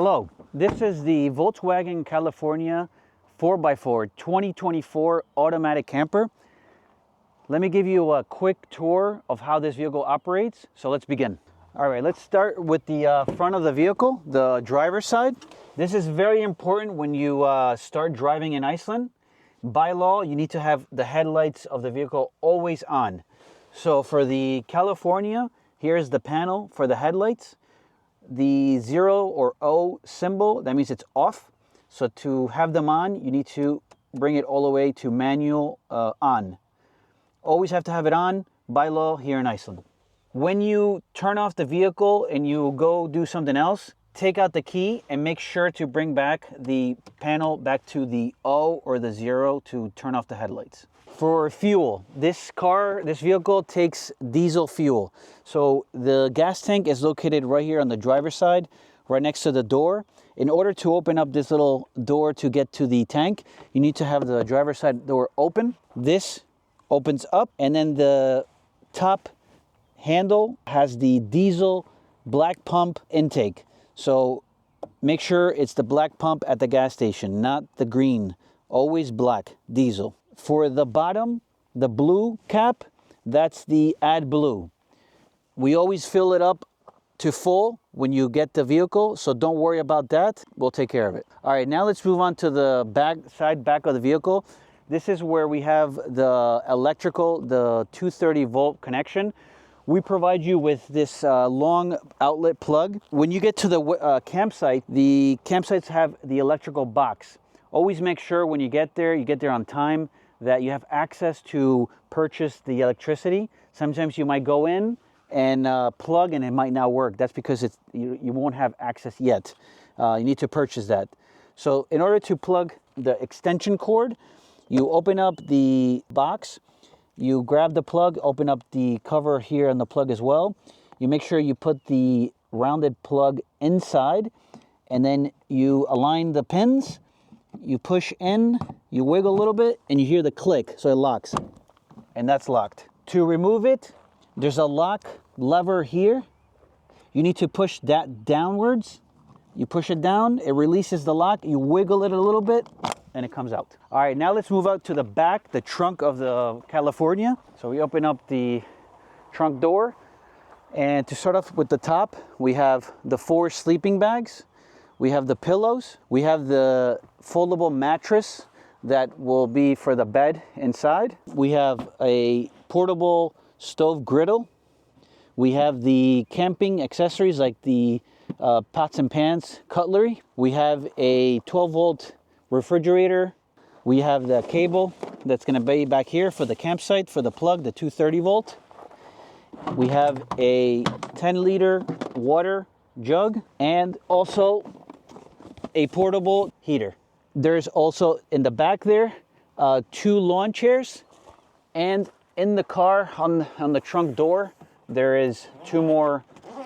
Hello, this is the Volkswagen California 4x4 2024 automatic camper. Let me give you a quick tour of how this vehicle operates. So let's begin. All right, let's start with the front of the vehicle, the driver's side. This is very important when you start driving in Iceland. By law, you need to have the headlights of the vehicle always on. So for the California, here's the panel for the headlights. The 0 or O symbol, that means it's off. So to have them on, you need to bring it all the way to manual on. Always have to have it on by law here in Iceland. When you turn off the vehicle and you go do something else, take out the key and make sure to bring back the panel back to the O or the 0 to turn off the headlights. For fuel, this vehicle takes diesel fuel. So the gas tank is located right here on the driver's side, right next to the door. In order to open up this little door to get to the tank, you need to have the driver's side door open. This opens up, and then the top handle has the diesel black pump intake. So make sure it's the black pump at the gas station, not the green. Always black, diesel. For the bottom, the blue cap, that's the AdBlue. We always fill it up to full when you get the vehicle, so don't worry about that. We'll take care of it. All right, now let's move on to the back of the vehicle. This is where we have the electrical, the 230 volt connection. We provide you with this long outlet plug. When you get to the campsite, the campsites have the electrical box. Always make sure when you get there on time, that you have access to purchase the electricity. Sometimes you might go in and plug and it might not work. That's because you won't have access yet. You need to purchase that. So in order to plug the extension cord, you open up the box, you grab the plug, open up the cover here on the plug as well. You make sure you put the rounded plug inside, and then you align the pins. You push in, you wiggle a little bit, and you hear the click, so it locks. And that's locked. To remove it, there's a lock lever here. You need to push that downwards. You push it down, it releases the lock, you wiggle it a little bit, and it comes out. All right, now let's move out to the back, the trunk of the California. So we open up the trunk door, and to start off with the top, we have the 4 sleeping bags. We have the pillows. We have the foldable mattress that will be for the bed inside. We have a portable stove griddle. We have the camping accessories like the pots and pans, cutlery. We have a 12 volt refrigerator. We have the cable that's gonna be back here for the campsite, for the plug, the 230 volt. We have a 10 liter water jug, and also a portable heater. There's also in the back there 2 lawn chairs, and in the car on the trunk door there is 2 more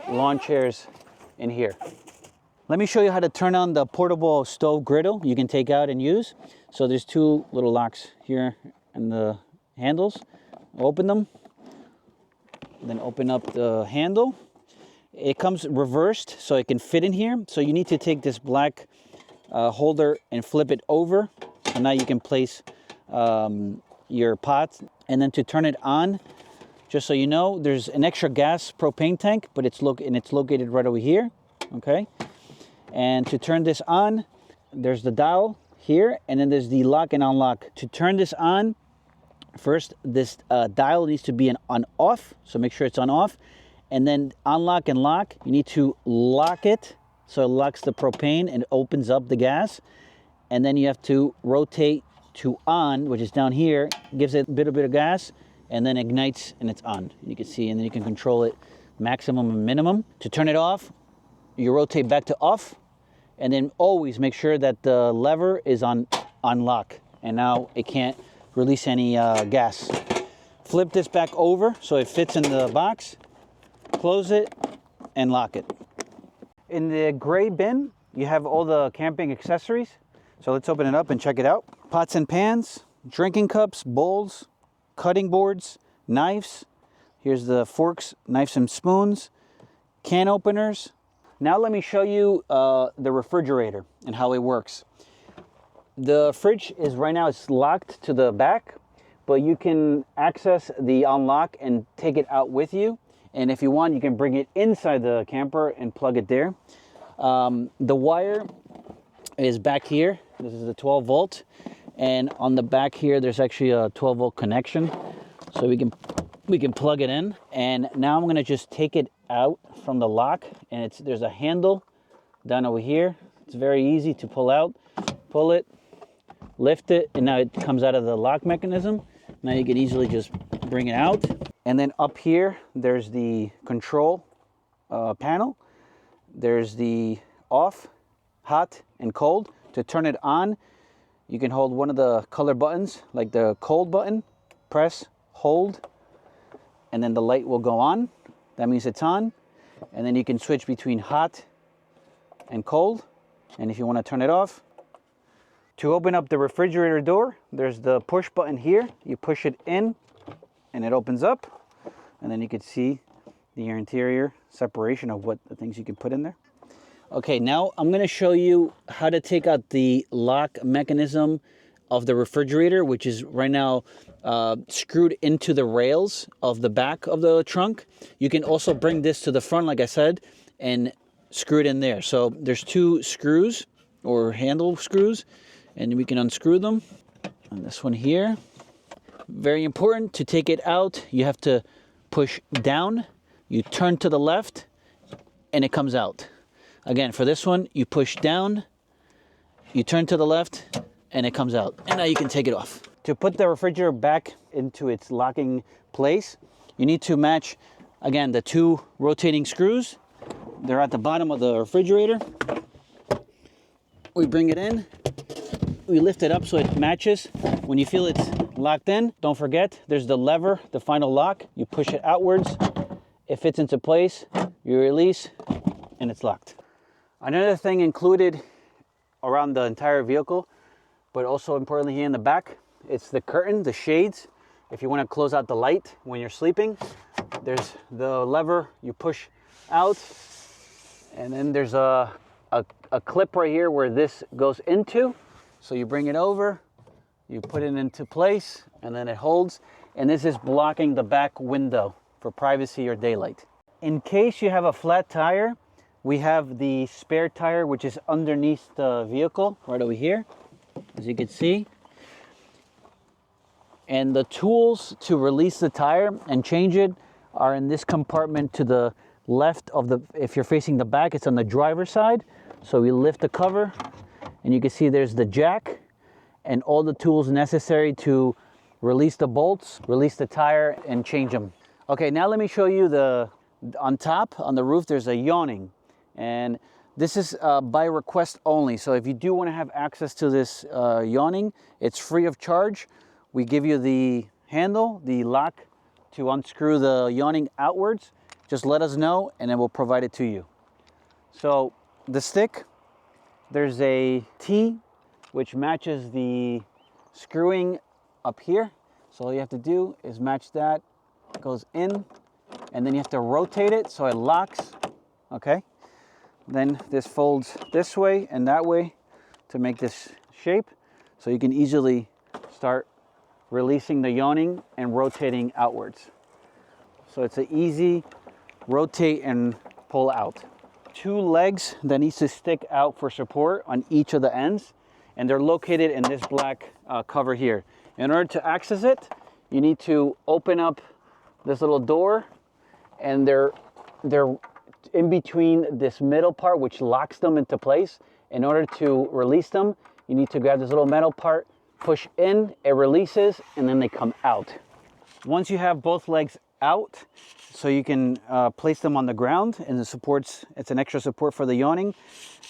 lawn chairs in here. Let me show you how to turn on the portable stove griddle you can take out and use. So there's 2 little locks here in the handles. Open them, then open up the handle. It comes reversed so it can fit in here. So you need to take this black holder and flip it over. So now you can place your pot. And then to turn it on, just so you know, there's an extra gas propane tank, but it's located right over here, okay? And to turn this on, there's the dial here, and then there's the lock and unlock. To turn this on, first this dial needs to be on off, so make sure it's on off. And then unlock and lock, you need to lock it so it locks the propane and opens up the gas. And then you have to rotate to on, which is down here, gives it a bit of gas, and then ignites and it's on. You can see, and then you can control it maximum and minimum. To turn it off, you rotate back to off, and then always make sure that the lever is on lock. And now it can't release any gas. Flip this back over so it fits in the box. Close it and lock it. In the gray bin, you have all the camping accessories. So let's open it up and check it out. Pots and pans, drinking cups, bowls, cutting boards, knives. Here's the forks, knives and spoons, can openers, Now let me show you the refrigerator and how it works. The fridge is right now, it's locked to the back, but you can access the unlock and take it out with you. And if you want, you can bring it inside the camper and plug it there. The wire is back here. This is a 12 volt. And on the back here, there's actually a 12 volt connection. So we can plug it in. And now I'm gonna just take it out from the lock. And there's a handle down over here. It's very easy to pull out. Pull it, lift it, and now it comes out of the lock mechanism. Now you can easily just bring it out. And then up here, there's the control panel. There's the off, hot, and cold. To turn it on, you can hold one of the color buttons, like the cold button, press, hold, and then the light will go on. That means it's on. And then you can switch between hot and cold. And if you want to turn it off, to open up the refrigerator door, there's the push button here. You push it in and it opens up. And then you can see the interior separation of what the things you can put in there. Okay, now I'm gonna show you how to take out the lock mechanism of the refrigerator, which is right now screwed into the rails of the back of the trunk. You can also bring this to the front, like I said, and screw it in there. So there's two screws or handle screws, and we can unscrew them. And this one here. Very important to take it out. You have to push down, you turn to the left, and it comes out. Again, for this one, you push down, you turn to the left, and it comes out. And now you can take it off. To put the refrigerator back into its locking place, you need to match, again, the two rotating screws. They're at the bottom of the refrigerator. We bring it in, we lift it up so it matches. When you feel it's locked in, don't forget, there's the lever, the final lock. You push it outwards, it fits into place, you release, and it's locked. Another thing included around the entire vehicle, but also importantly here in the back, it's the curtain, the shades. If you want to close out the light when you're sleeping, there's the lever you push out, and then there's a clip right here where this goes into. So you bring it over, you put it into place, and then it holds. And this is blocking the back window for privacy or daylight. In case you have a flat tire, we have the spare tire, which is underneath the vehicle, right over here, as you can see. And the tools to release the tire and change it are in this compartment to the left of the, if you're facing the back, it's on the driver's side. So we lift the cover, and you can see there's the jack and all the tools necessary to release the bolts, release the tire, and change them. Okay, now let me show you on top, on the roof, there's a awning. And this is by request only. So if you do want to have access to this awning, it's free of charge. We give you the handle, the lock to unscrew the awning outwards. Just let us know and then we'll provide it to you. So the stick, there's a T which matches the screwing up here. So all you have to do is match that, it goes in, and then you have to rotate it so it locks, okay? Then this folds this way and that way to make this shape. So you can easily start releasing the awning and rotating outwards. So it's an easy rotate and pull out. Two legs that needs to stick out for support on each of the ends, and they're located in this black cover here. In order to access it, you need to open up this little door, and they're in between this middle part, which locks them into place. In order to release them, you need to grab this little metal part, push in, it releases, and then they come out. Once you have both legs out, so you can place them on the ground, and the supports, it's an extra support for the awning.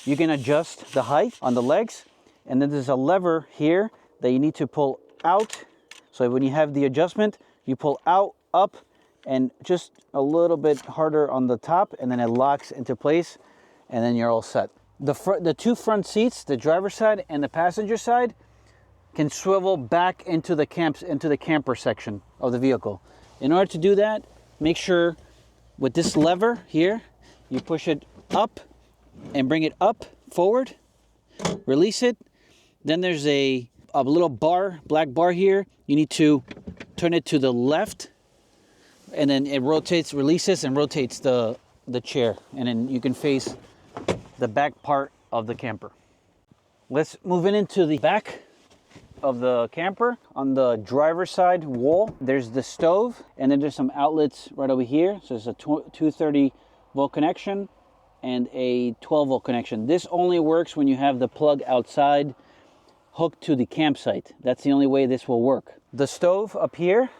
You can adjust the height on the legs, and then there's a lever here that you need to pull out. So when you have the adjustment, you pull out, up, and just a little bit harder on the top, and then it locks into place, and then you're all set. The two front seats, the driver's side and the passenger side, can swivel back into the camper section of the vehicle. In order to do that, make sure with this lever here, you push it up and bring it up, forward, release it. Then there's a little bar, black bar here. You need to turn it to the left, and then it rotates, releases, and rotates the chair. And then you can face the back part of the camper. Let's move into the back of the camper. On the driver's side wall, there's the stove, and then there's some outlets right over here. So there's a 230 volt connection and a 12 volt connection. This only works when you have the plug outside hooked to the campsite. That's the only way this will work. The stove up here,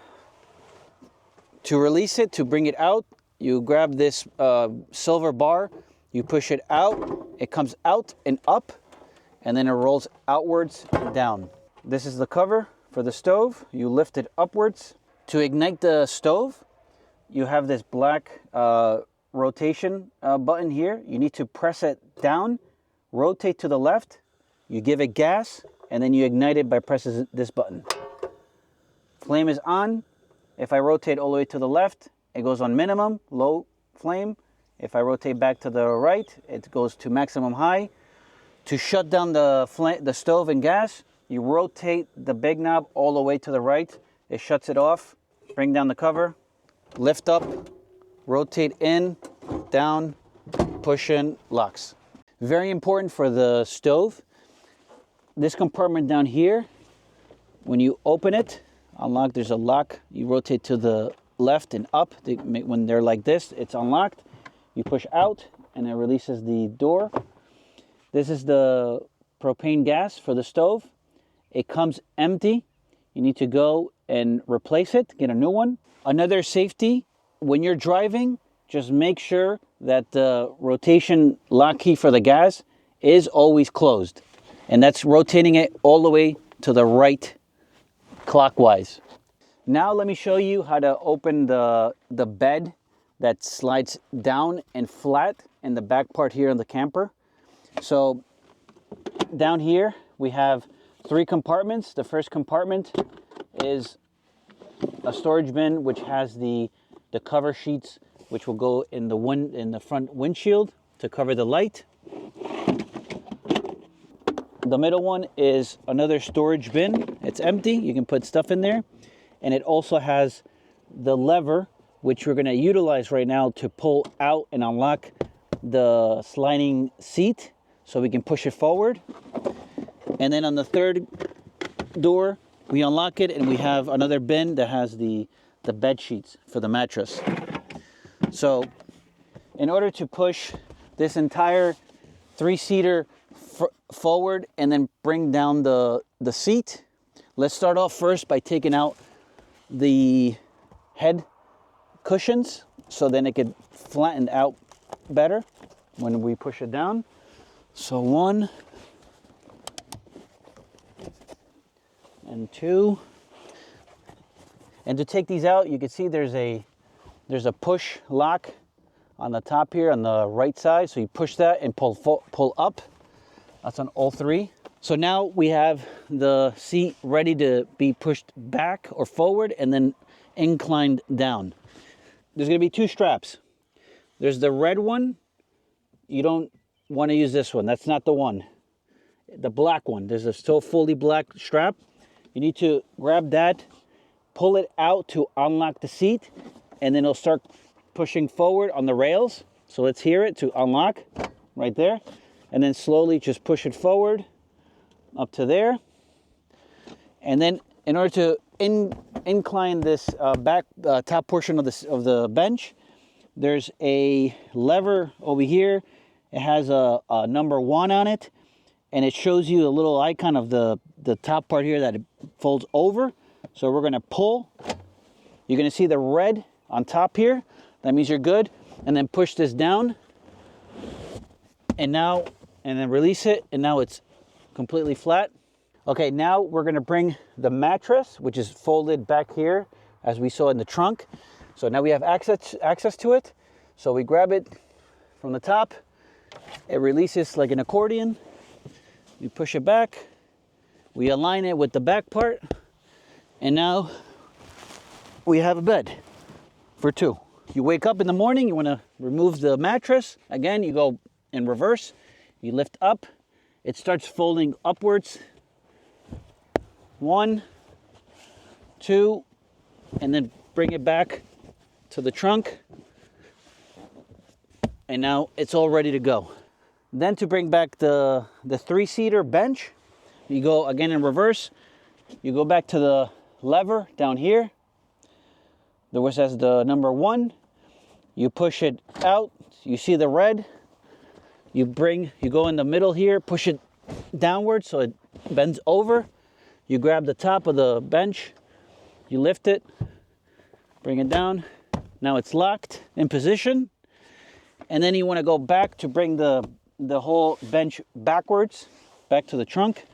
to release it, to bring it out, you grab this silver bar, you push it out, it comes out and up, and then it rolls outwards and down. This is the cover for the stove. You lift it upwards. To ignite the stove, you have this black rotation button here. You need to press it down, rotate to the left, you give it gas, and then you ignite it by pressing this button. Flame is on. If I rotate all the way to the left, it goes on minimum, low flame. If I rotate back to the right, it goes to maximum high. To shut down the stove and gas, you rotate the big knob all the way to the right. It shuts it off. Bring down the cover, lift up, rotate in, down, push in, locks. Very important for the stove. This compartment down here, when you open it, unlock, there's a lock. You rotate to the left and up. When they're like this, it's unlocked. You push out and it releases the door. This is the propane gas for the stove. It comes empty. You need to go and replace it, get a new one. Another safety, when you're driving, just make sure that the rotation lock key for the gas is always closed. And that's rotating it all the way to the right clockwise. Now let me show you how to open the bed that slides down and flat in the back part here in the camper. So down here we have 3 compartments. The first compartment is a storage bin which has the cover sheets which will go in the front windshield to cover the light. The middle one is another storage bin. It's empty. You can put stuff in there. And it also has the lever which we're going to utilize right now to pull out and unlock the sliding seat so we can push it forward. And then on the third door, we unlock it and we have another bin that has the bed sheets for the mattress. So in order to push this entire 3-seater forward and then bring down the seat, let's start off first by taking out the head cushions so then it could flatten out better when we push it down. So 1 and 2. And to take these out, you can see there's a push lock on the top here on the right side. So you push that and pull up. That's on all 3. So now we have the seat ready to be pushed back or forward and then inclined down. There's going to be 2 straps. There's the red one. You don't want to use this one. That's not the one. The black one. There's a still fully black strap. You need to grab that, pull it out to unlock the seat, and then it'll start pushing forward on the rails. So let's hear it to unlock right there. And then slowly just push it forward up to there. And then in order to incline this back top portion of the bench, there's a lever over here. It has a number 1 on it, and it shows you a little icon of the top part here that it folds over. So we're going to pull. You're going to see the red on top here. That means you're good. And then push this down. And then release it. And now it's completely flat. Okay, now we're going to bring the mattress, which is folded back here, as we saw in the trunk. So now we have access to it. So we grab it from the top. It releases like an accordion. You push it back. We align it with the back part. And now we have a bed for 2. You wake up in the morning, you want to remove the mattress. Again, you go in reverse. You lift up, it starts folding upwards. 1, 2, and then bring it back to the trunk. And now it's all ready to go. Then to bring back the 3-seater bench, you go again in reverse. You go back to the lever down here. There was as the number 1. You push it out. You see the red. You go in the middle here, push it downward so it bends over. You grab the top of the bench. You lift it, bring it down. Now it's locked in position. And then you want to go back to bring the whole bench backwards, back to the trunk.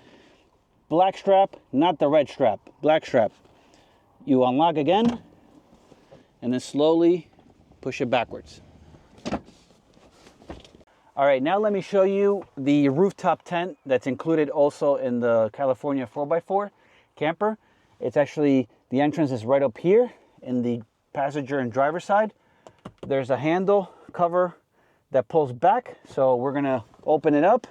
Black strap, not the red strap, black strap. You unlock again, and then slowly push it backwards. All right, now let me show you the rooftop tent that's included also in the California 4x4 camper. It's actually, the entrance is right up here in the passenger and driver side. There's a handle cover that pulls back, so we're gonna open it up.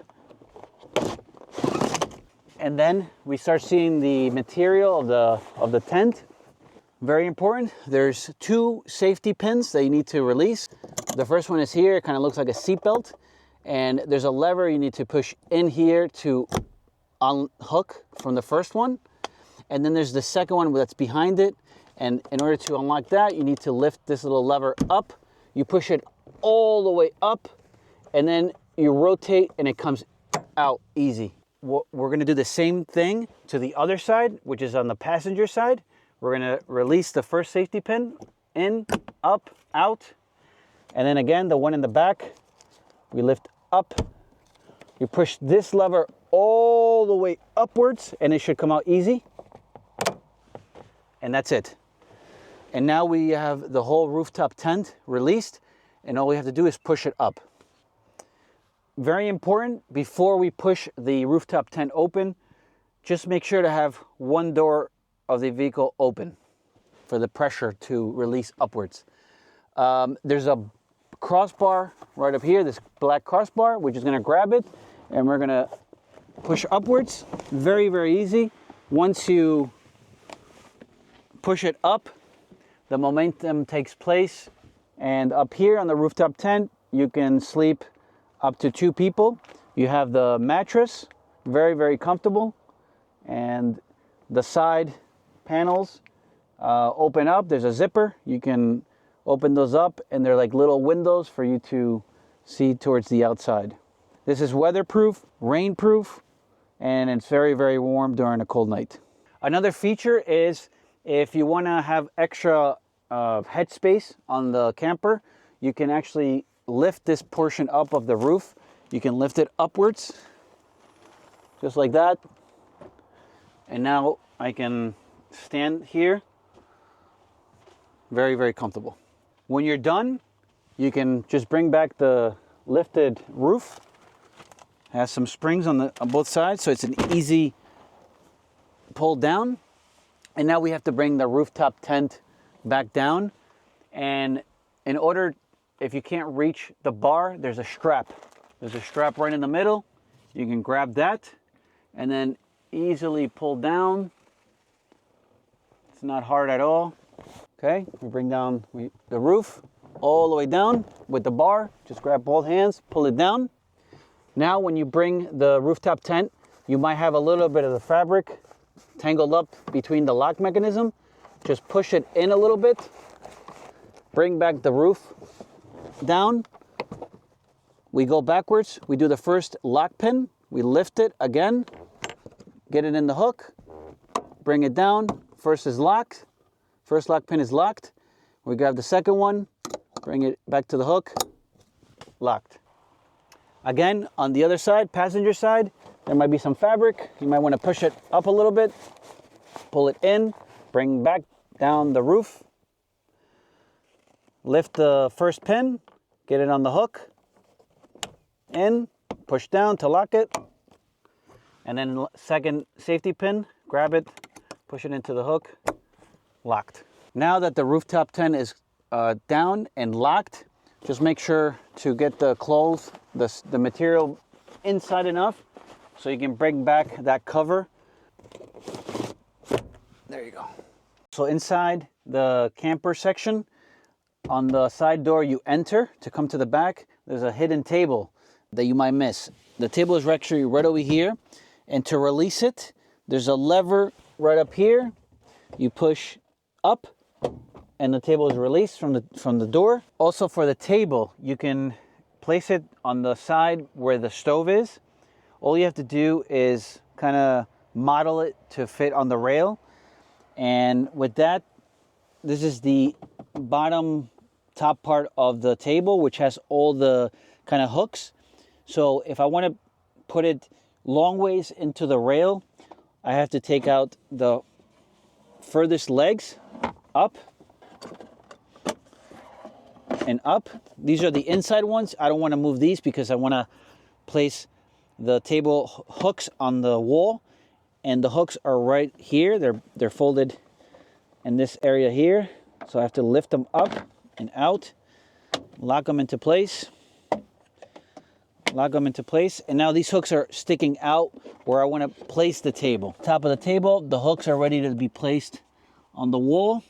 And then we start seeing the material of the tent. Very important, there's 2 safety pins that you need to release. The first one is here, it kind of looks like a seat belt. And there's a lever you need to push in here to unhook from the first one. And then there's the second one that's behind it. And in order to unlock that, you need to lift this little lever up. You push it all the way up, and then you rotate and it comes out easy. We're gonna do the same thing to the other side, which is on the passenger side. We're gonna release the first safety pin, in, up, out. And then again, the one in the back, we lift up. You push this lever all the way upwards and it should come out easy. And that's it. And now we have the whole rooftop tent released, and all we have to do is push it up. Very important, before we push the rooftop tent open, just make sure to have one door of the vehicle open for the pressure to release upwards. There's a crossbar right up here, this black crossbar. We're just gonna grab it and we're gonna push upwards. Very, very easy. Once you push it up, the momentum takes place, and up here on the rooftop tent, you can sleep up to 2 people. You have the mattress, very, very comfortable, and the side panels open up. There's a zipper. You can open those up, and they're like little windows for you to see towards the outside. This is weatherproof, rainproof, and it's very, very warm during a cold night. Another feature is if you want to have extra headspace on the camper, you can actually lift this portion up of the roof. You can lift it upwards, just like that. And now I can stand here. Very, very comfortable. When you're done, you can just bring back the lifted roof. It has some springs on both sides, so it's an easy pull down. And now we have to bring the rooftop tent back down. And in order, if you can't reach the bar, there's a strap. There's a strap right in the middle. You can grab that and then easily pull down. It's not hard at all. Okay, we bring down the roof all the way down with the bar. Just grab both hands, pull it down. Now when you bring the rooftop tent, you might have a little bit of the fabric tangled up between the lock mechanism. Just push it in a little bit. Bring back the roof down. We go backwards. We do the first lock pin. We lift it again. Get it in the hook. Bring it down. First is locked. First lock pin is locked. We grab the second one. Bring it back to the hook. Locked. Again, on the other side, passenger side, there might be some fabric. You might want to push it up a little bit, pull it in, bring back down the roof, lift the first pin, get it on the hook, in, push down to lock it, and then second safety pin, grab it, push it into the hook, locked. Now that the rooftop tent is down and locked, Just make sure to get the clothes, the material inside enough so you can bring back that cover. There you go. So inside the camper section, on the side door you enter to come to the back, there's a hidden table that you might miss. The table is actually right over here, and to release it, there's a lever right up here. You push up and the table is released from the door. Also for the table, you can place it on the side where the stove is. All you have to do is kind of model it to fit on the rail. And with that, this is the bottom top part of the table, which has all the kind of hooks. So if I want to put it long ways into the rail, I have to take out the furthest legs up and up. These are the inside ones. I don't want to move these because I want to place the table hooks on the wall, and the hooks are right here. They're folded in this area here. So I have to lift them up and out, lock them into place, and now these hooks are sticking out where I want to place the table. Top of the table, the hooks are ready to be placed on the wall,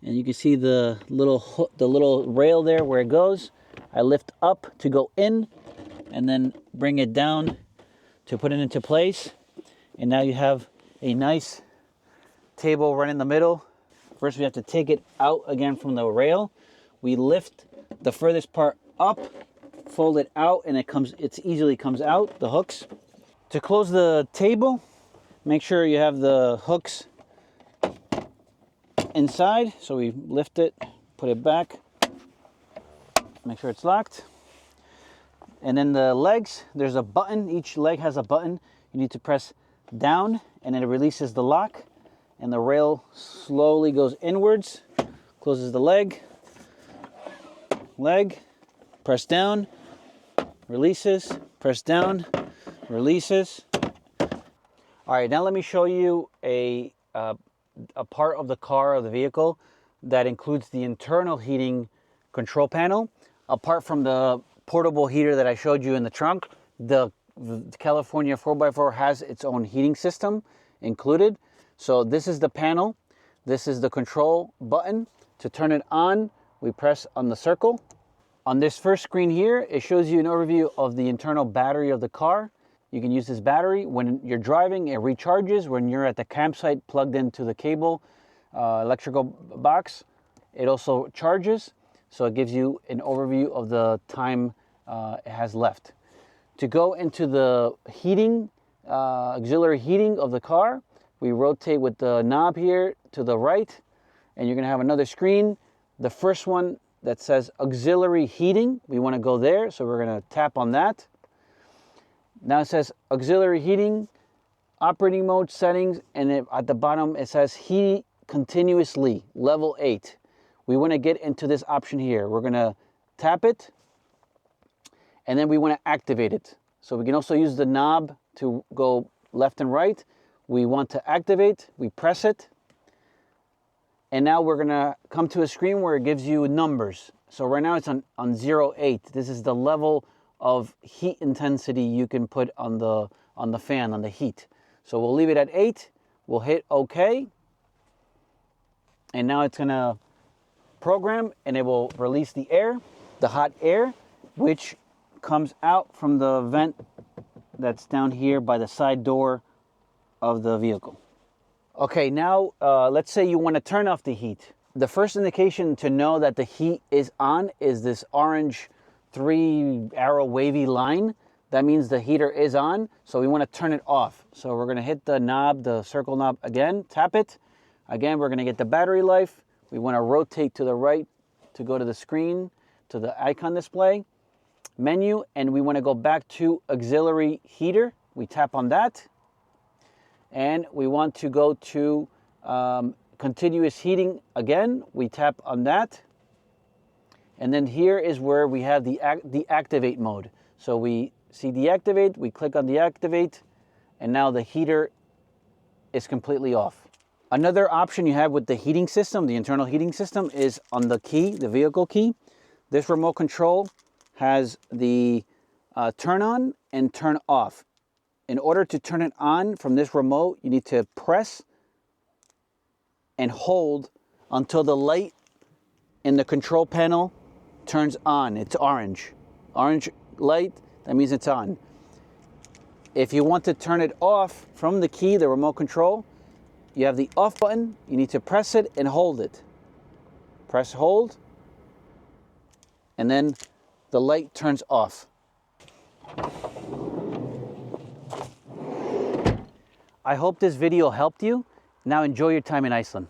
and you can see the little rail there where it goes. I lift up to go in and then bring it down to put it into place, and now you have a nice table right in the middle. First we have to take it out again from the rail. We lift the furthest part up, fold it out, and it easily comes out, the hooks. To close the table, make sure you have the hooks inside. So we lift it, put it back, make sure it's locked. And then the legs, there's a button. Each leg has a button. You need to press down and then it releases the lock, and the rail slowly goes inwards, closes the leg, press down, releases, press down, releases. All right, now let me show you a part of the car or the vehicle that includes the internal heating control panel. Apart from the portable heater that I showed you in the trunk, the California 4x4 has its own heating system included. So this is the panel. This is the control button. To turn it on, we press on the circle. On this first screen here, it shows you an overview of the internal battery of the car. You can use this battery when you're driving. It recharges when you're at the campsite plugged into the cable electrical box. It also charges, so it gives you an overview of the time it has left. To go into the heating, auxiliary heating of the car, we rotate with the knob here to the right, and you're gonna have another screen. The first one that says auxiliary heating, we wanna go there, so we're gonna tap on that. Now it says auxiliary heating, operating mode settings, and at the bottom it says heat continuously, level 8. We wanna get into this option here. We're gonna tap it, and then we wanna activate it. So we can also use the knob to go left and right. We want to activate, we press it, and now we're gonna come to a screen where it gives you numbers. So right now it's on 0.8. This is the level of heat intensity you can put on the fan, on the heat. So we'll leave it at 8, we'll hit OK, and now it's gonna program and it will release the air, the hot air, which comes out from the vent that's down here by the side door of the vehicle. Okay, now let's say you want to turn off the heat. The first indication to know that the heat is on is this orange 3-arrow wavy line. That means the heater is on, so we want to turn it off. So we're going to hit the knob, the circle knob again, tap it. Again, we're going to get the battery life. We want to rotate to the right to go to the screen, to the icon display, menu, and we want to go back to auxiliary heater. We tap on that. And we want to go to continuous heating again. We tap on that. And then here is where we have the activate mode. So we see deactivate, we click on deactivate, and now the heater is completely off. Another option you have with the heating system, the internal heating system, is on the key, the vehicle key. This remote control has the turn on and turn off. In order to turn it on from this remote, you need to press and hold until the light in the control panel turns on. It's orange. Orange light, that means it's on. If you want to turn it off from the key, the remote control, you have the off button. You need to press it and hold it. Press hold, and then the light turns off. I hope this video helped you. Now enjoy your time in Iceland.